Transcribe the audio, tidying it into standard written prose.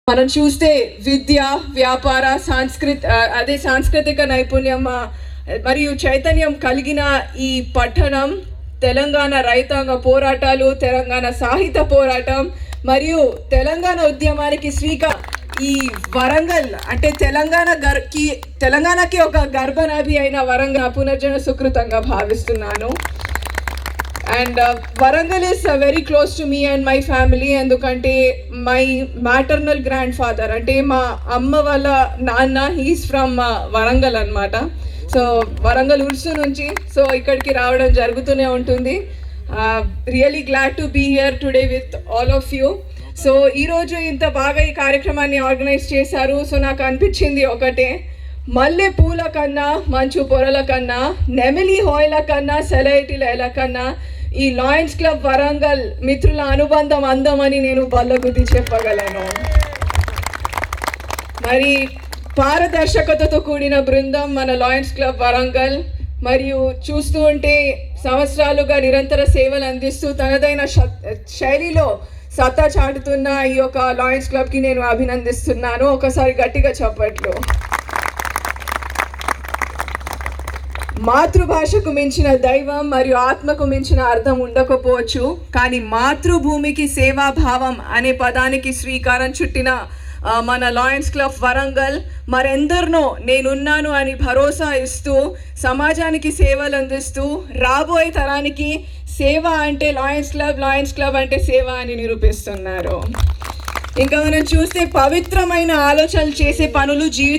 మనం చూస్తే విద్య, వ్యాపార, సాంస్కృతిక నైపుణ్యం మరియు చైతన్యం కలిగిన ఈ పట్టణం తెలంగాణ రైతాంగ పోరాటాలు, తెలంగాణ సాహిత్య పోరాటం మరియు తెలంగాణ ఉద్యమానికి ఈ వరంగల్ అంటే తెలంగాణకి ఒక గర్భనాభి అయిన వరంగల్ పునర్జన సుకృతంగా భావిస్తున్నాను. And Warangal is very close to me and my family. ఎందుకంటే మై మ్యాటర్నల్ గ్రాండ్ ఫాదర్ అంటే మా అమ్మ వాళ్ళ నాన్న హీస్ ఫ్రమ్ వరంగల్ అనమాట. సో వరంగల్ ఉర్సు నుంచి సో ఇక్కడికి రావడం జరుగుతూనే ఉంటుంది. Really glad to be here today with all of you. So ఈరోజు ఇంత బాగా ఈ కార్యక్రమాన్ని ఆర్గనైజ్ చేశారు. సో నాకు అనిపించింది ఒకటే, మల్లె పూల కన్నా, మంచు పొరల కన్నా, నెమిలి హోయల కన్నా, సెలైటీల కన్నా ఈ లాయన్స్ క్లబ్ వరంగల్ మిత్రుల అనుబంధం అందమని నేను బల్లగుద్ది చెప్పగలను. మరి పారదర్శకతతో కూడిన బృందం మన లాయన్స్ క్లబ్ వరంగల్. మరియు చూస్తూ ఉంటే సంవత్సరాలుగా నిరంతర సేవలు అందిస్తూ తనదైన శైలిలో సత్తా చాటుతున్న ఈ యొక్క లాయన్స్ క్లబ్కి నేను అభినందిస్తున్నాను. ఒకసారి గట్టిగా చప్పట్లు. మాతృభాషకు మించిన దైవం మరియు ఆత్మకు మించిన అర్థం ఉండకపోవచ్చు, కానీ మాతృభూమికి సేవాభావం అనే పదానికి శ్రీకారం చుట్టిన మన లాయన్స్ క్లబ్ వరంగల్ మరెందరినో నేనున్నాను అని భరోసా ఇస్తూ సమాజానికి సేవలు అందిస్తూ రాబోయే తరానికి సేవ అంటే లాయన్స్ క్లబ్ అంటే సేవ అని నిరూపిస్తున్నారు. ఇంకా మనం చూస్తే పవిత్రమైన ఆలోచనలు చేసే పనులు జీవితం